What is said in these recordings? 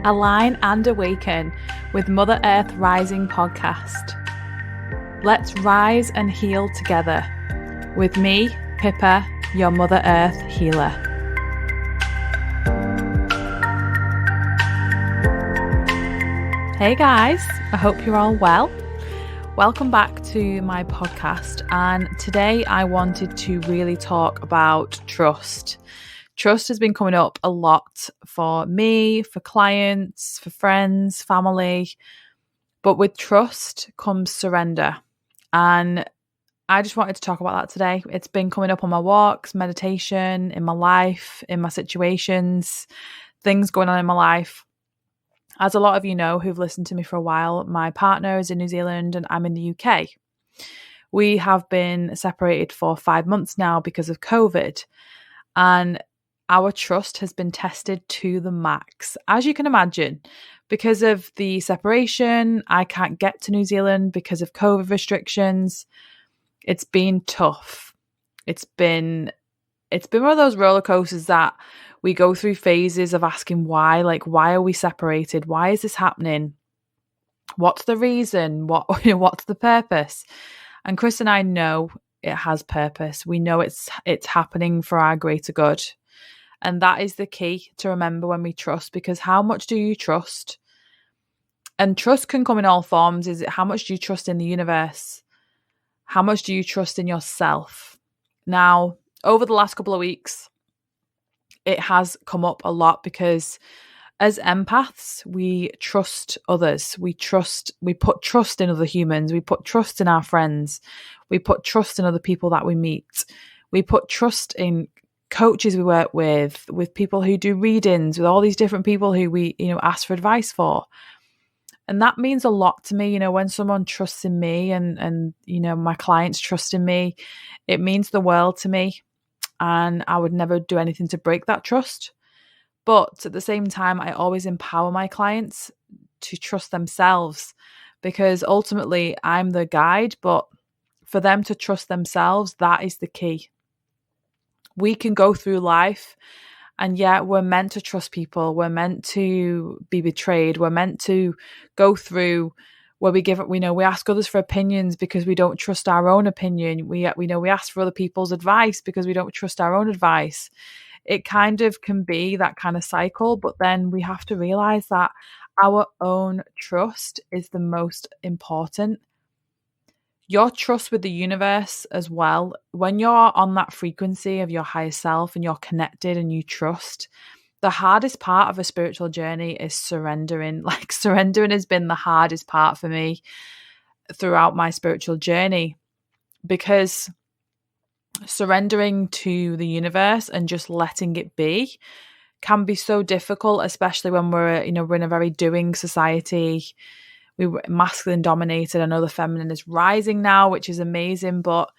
Align and Awaken with Mother Earth Rising podcast. Let's rise and heal together with me, Pippa, your Mother Earth healer. Hey guys, I hope you're all well. Welcome back to my podcast, and today I wanted to really talk about trust. Trust has been coming up a lot for me, for clients, for friends, family, but with trust comes surrender. And I just wanted to talk about that today. It's been coming up on my walks, meditation, in my life, in my situations, things going on in my life. As a lot of you know who've listened to me for a while, my partner is in New Zealand and I'm in the UK. We have been separated for 5 months now because of COVID, and our trust has been tested to the max. As you can imagine, because of the separation, I can't get to New Zealand because of COVID restrictions. It's been tough. It's been one of those roller coasters that we go through phases of asking why, like, why are we separated? Why is this happening? What's the reason? What's the purpose? And Chris and I know it has purpose. We know it's happening for our greater good. And that is the key to remember when we trust, because how much do you trust? And trust can come in all forms. Is it how much do you trust in the universe? How much do you trust in yourself? Now, over the last couple of weeks, it has come up a lot because as empaths, we trust others. We put trust in other humans. We put trust in our friends. We put trust in other people that we meet. We put trust in coaches we work with people who do readings, with all these different people who we, ask for advice for. And that means a lot to me, when someone trusts in me and my clients trust in me, it means the world to me. And I would never do anything to break that trust. But at the same time, I always empower my clients to trust themselves, because ultimately I'm the guide, but for them to trust themselves, that is the key. We can go through life and yet we're meant to trust people. We're meant to be betrayed. We're meant to go through where we ask others for opinions because we don't trust our own opinion. We ask for other people's advice because we don't trust our own advice. It kind of can be that kind of cycle, but then we have to realize that our own trust is the most important. Your trust with the universe as well. When you're on that frequency of your higher self and you're connected and you trust, the hardest part of a spiritual journey is surrendering. Like, surrendering has been the hardest part for me throughout my spiritual journey, because surrendering to the universe and just letting it be can be so difficult, especially when we're in a very doing society. We were masculine dominated. I know the feminine is rising now, which is amazing, but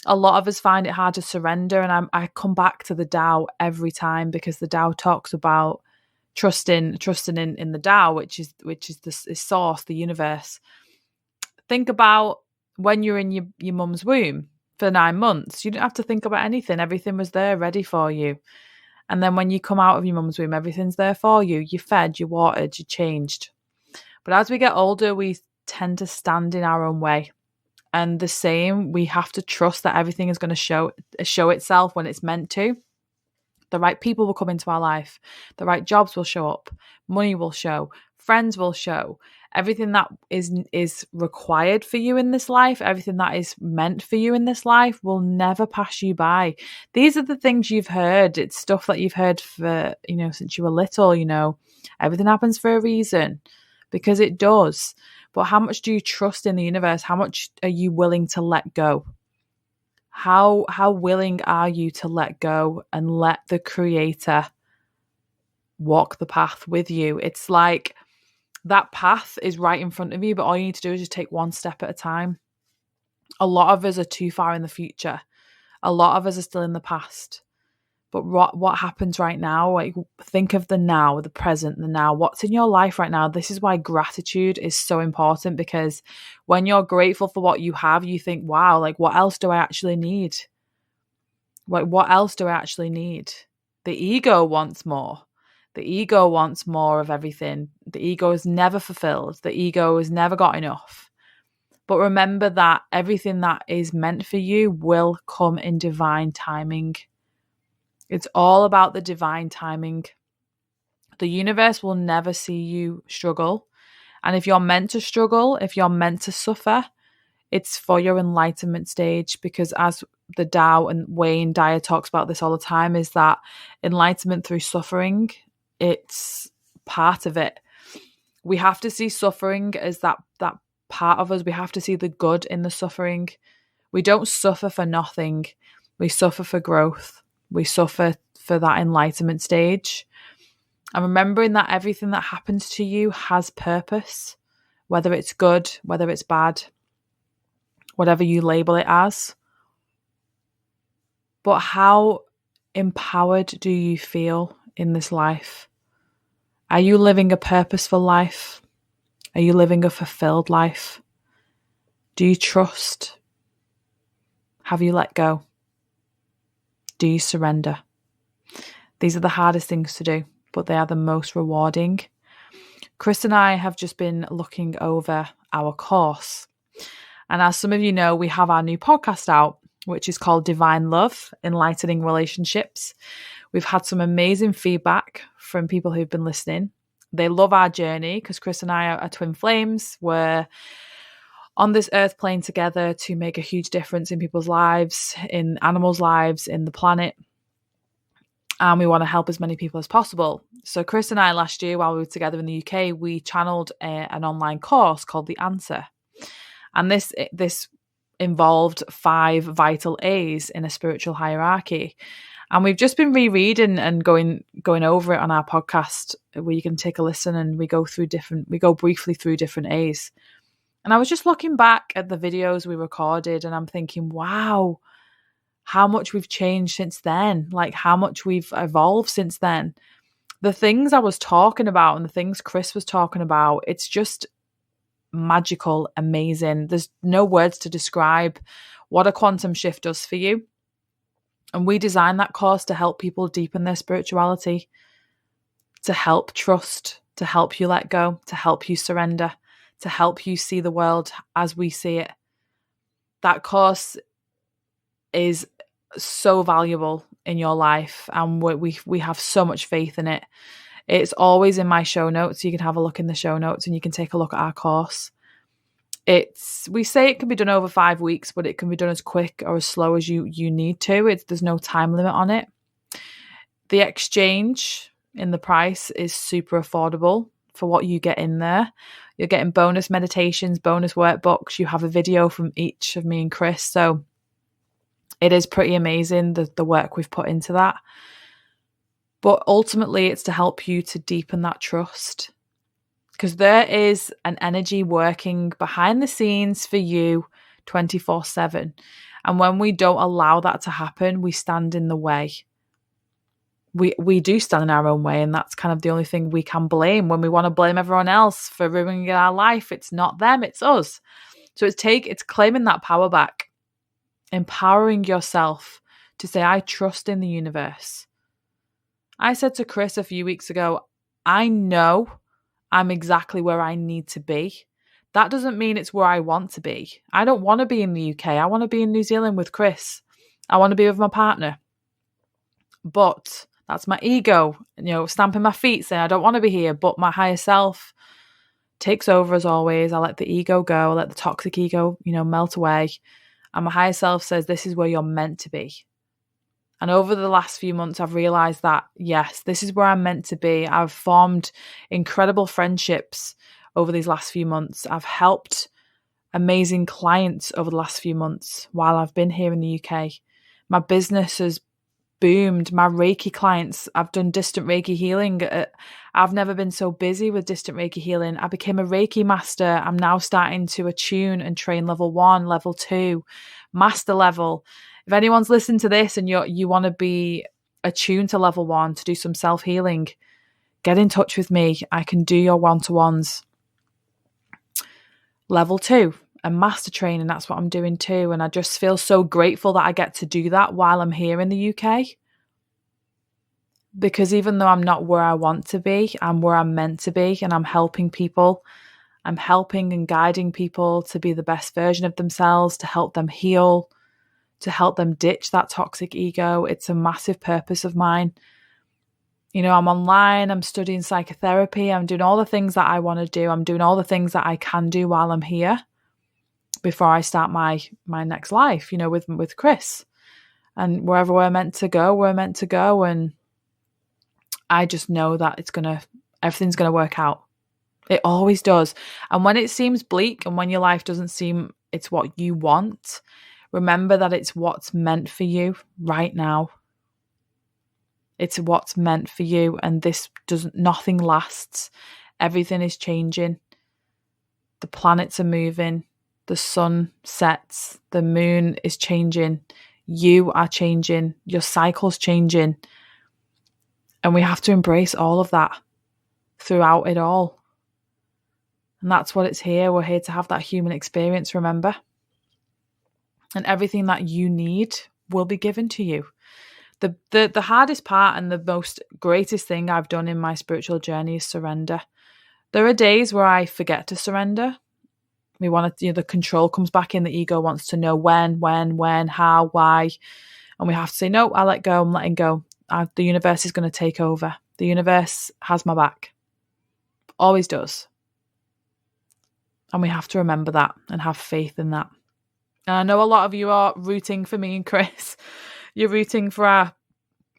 a lot of us find it hard to surrender. And I come back to the Tao every time, because the Tao talks about trusting in the Tao, which is the source, the universe. Think about when you're in your mum's womb for 9 months. You didn't have to think about anything. Everything was there ready for you. And then when you come out of your mum's womb, everything's there for you. You're fed, you're watered, you're changed. But as we get older, we tend to stand in our own way. And the same, we have to trust that everything is going to show itself when it's meant to. The right people will come into our life. The right jobs will show up. Money will show. Friends will show. Everything that is required for you in this life, everything that is meant for you in this life will never pass you by. These are the things you've heard. It's stuff that you've heard for, since you were little, everything happens for a reason. Because it does. But how much do you trust in the universe? How much are you willing to let go? How willing are you to let go and let the Creator walk the path with you? It's like that path is right in front of you, but all you need to do is just take one step at a time. A lot of us are too far in the future. A lot of us are still in the past. But what happens right now? Like, think of the now, the present, the now. What's in your life right now? This is why gratitude is so important, because when you're grateful for what you have, you think, wow, like, what else do I actually need? Like, what else do I actually need? The ego wants more. The ego wants more of everything. The ego is never fulfilled. The ego has never got enough. But remember that everything that is meant for you will come in divine timing. It's all about the divine timing. The universe will never see you struggle. And if you're meant to struggle, if you're meant to suffer, it's for your enlightenment stage, because as the Tao and Wayne Dyer talks about this all the time, is that enlightenment through suffering, it's part of it. We have to see suffering as that part of us. We have to see the good in the suffering. We don't suffer for nothing. We suffer for growth. We suffer for that enlightenment stage. And remembering that everything that happens to you has purpose, whether it's good, whether it's bad, whatever you label it as. But how empowered do you feel in this life? Are you living a purposeful life? Are you living a fulfilled life? Do you trust? Have you let go? Do you surrender? These are the hardest things to do, but they are the most rewarding. Chris and I have just been looking over our course. And as some of you know, we have our new podcast out, which is called Divine Love, Enlightening Relationships. We've had some amazing feedback from people who've been listening. They love our journey because Chris and I are twin flames. We're on this earth plane together to make a huge difference in people's lives, in animals' lives, in the planet. And we want to help as many people as possible. So Chris and I last year, while we were together in the UK, we channeled an online course called The Answer. And this involved 5 vital A's in a spiritual hierarchy. And we've just been rereading and going over it on our podcast, where you can take a listen, and we go briefly through different A's. And I was just looking back at the videos we recorded, and I'm thinking, wow, how much we've changed since then, like how much we've evolved since then. The things I was talking about and the things Chris was talking about, it's just magical, amazing. There's no words to describe what a quantum shift does for you. And we designed that course to help people deepen their spirituality, to help trust, to help you let go, to help you surrender, to help you see the world as we see it. That course is so valuable in your life, and we have so much faith in it. It's always in my show notes. You can have a look in the show notes and you can take a look at our course. We say it can be done over 5 weeks, but it can be done as quick or as slow as you need to. There's no time limit on it. The exchange in the price is super affordable for what you get in there. You're getting bonus meditations, bonus workbooks. You have a video from each of me and Chris. So it is pretty amazing, the work we've put into that. But ultimately, it's to help you to deepen that trust, because there is an energy working behind the scenes for you 24/7. And when we don't allow that to happen, we stand in the way. We do stand in our own way, and that's kind of the only thing we can blame. When we want to blame everyone else for ruining our life, it's not them, it's us. So it's claiming that power back, empowering yourself to say, I trust in the universe. I said to Chris a few weeks ago, I know I'm exactly where I need to be. That doesn't mean it's where I want to be. I don't want to be in the UK. I want to be in New Zealand with Chris. I want to be with my partner. But that's my ego, stamping my feet saying I don't want to be here. But my higher self takes over as always. I let the ego go. I let the toxic ego, melt away. And my higher self says, this is where you're meant to be. And over the last few months, I've realized that, yes, this is where I'm meant to be. I've formed incredible friendships over these last few months. I've helped amazing clients over the last few months while I've been here in the UK. My business has boomed. My Reiki clients, I've done distant Reiki healing. I've never been so busy with distant Reiki healing. I became a Reiki master. I'm now starting to attune and train level 1, level 2, master level. If anyone's listening to this and you want to be attuned to level 1 to do some self-healing, get in touch with me. I can do your one-to-ones. Level 2, a master training, that's what I'm doing too. And I just feel so grateful that I get to do that while I'm here in the UK. Because even though I'm not where I want to be, I'm where I'm meant to be, and I'm helping people. I'm helping and guiding people to be the best version of themselves, to help them heal, to help them ditch that toxic ego. It's a massive purpose of mine. You know, I'm online, I'm studying psychotherapy, I'm doing all the things that I want to do. I'm doing all the things that I can do while I'm here before I start my next life, you know, with Chris. And wherever we're meant to go, we're meant to go. And I just know that everything's going to work out. It always does. And when it seems bleak and when your life doesn't seem it's what you want, remember that it's what's meant for you right now. It's what's meant for you, and nothing lasts. Everything is changing. The planets are moving. The sun sets. The moon is changing. You are changing. Your cycle's changing. And we have to embrace all of that throughout it all. And that's what it's here. We're here to have that human experience, remember? And everything that you need will be given to you. The hardest part and the most greatest thing I've done in my spiritual journey is surrender. There are days where I forget to surrender. We want to, the control comes back in. The ego wants to know when, how, why. And we have to say, no, I let go. I'm letting go. The universe is going to take over. The universe has my back. Always does. And we have to remember that and have faith in that. And I know a lot of you are rooting for me and Chris. You're rooting for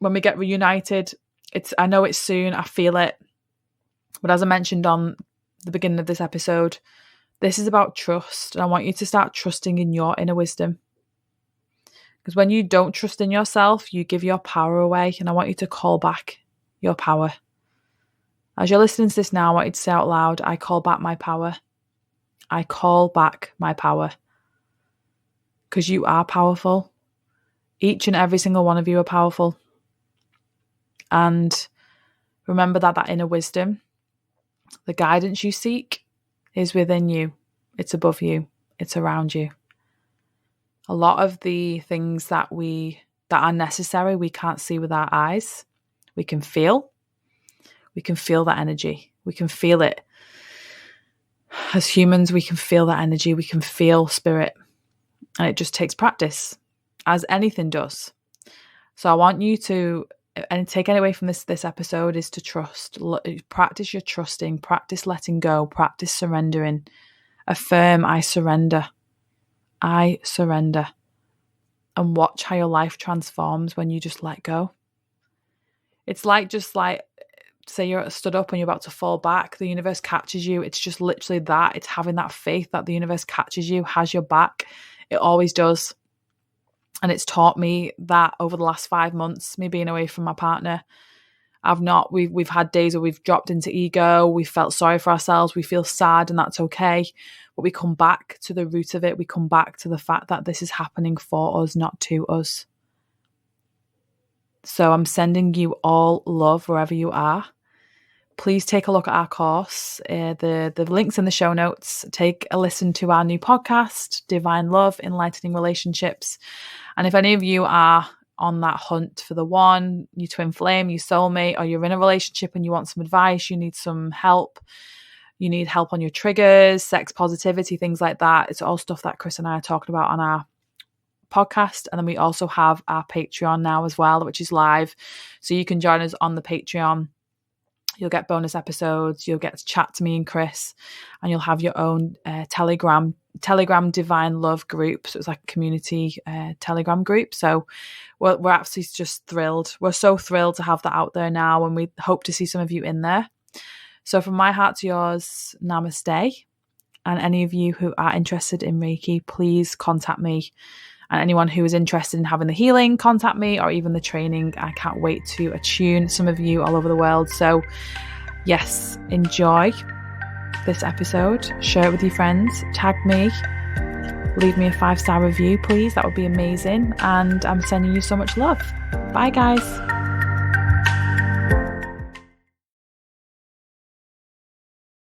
when we get reunited. I know it's soon. I feel it. But as I mentioned on the beginning of this episode, this is about trust. And I want you to start trusting in your inner wisdom. Because when you don't trust in yourself, you give your power away. And I want you to call back your power. As you're listening to this now, I want you to say out loud, I call back my power. I call back my power. Because you are powerful. Each and every single one of you are powerful. And remember that inner wisdom, the guidance you seek is within you. It's above you. It's around you. A lot of the things that are necessary, we can't see with our eyes. We can feel. We can feel that energy. We can feel it. As humans, we can feel that energy. We can feel spirit. And it just takes practice, as anything does. So I want you to, and take away from this episode is to trust. Practice your trusting, practice letting go, practice surrendering. Affirm, I surrender. I surrender. And watch how your life transforms when you just let go. It's say you're stood up and you're about to fall back, the universe catches you. It's just literally that. It's having that faith that the universe catches you, has your back. It always does. And it's taught me that over the last 5 months, me being away from my partner. We've had days where we've dropped into ego, we felt sorry for ourselves, we feel sad, and that's okay. But we come back to the root of it. We come back to the fact that this is happening for us, not to us. So I'm sending you all love wherever you are. Please take a look at our course. The link's in the show notes. Take a listen to our new podcast, Divine Love, Enlightening Relationships. And if any of you are on that hunt for the one, your twin flame, your soulmate, or you're in a relationship and you want some advice, you need some help, you need help on your triggers, sex positivity, things like that. It's all stuff that Chris and I are talking about on our podcast. And then we also have our Patreon now as well, which is live. So you can join us on the Patreon. You'll get bonus episodes. You'll get to chat to me and Chris, and you'll have your own Telegram Divine Love group. So it's like a community Telegram group. So we're absolutely just thrilled. We're so thrilled to have that out there now, and we hope to see some of you in there. So from my heart to yours, namaste. And any of you who are interested in Reiki, please contact me. And anyone who is interested in having the healing, contact me, or even the training. I can't wait to attune some of you all over the world. So yes, enjoy this episode. Share it with your friends. Tag me. Leave me a 5-star review, please. That would be amazing. And I'm sending you so much love. Bye, guys.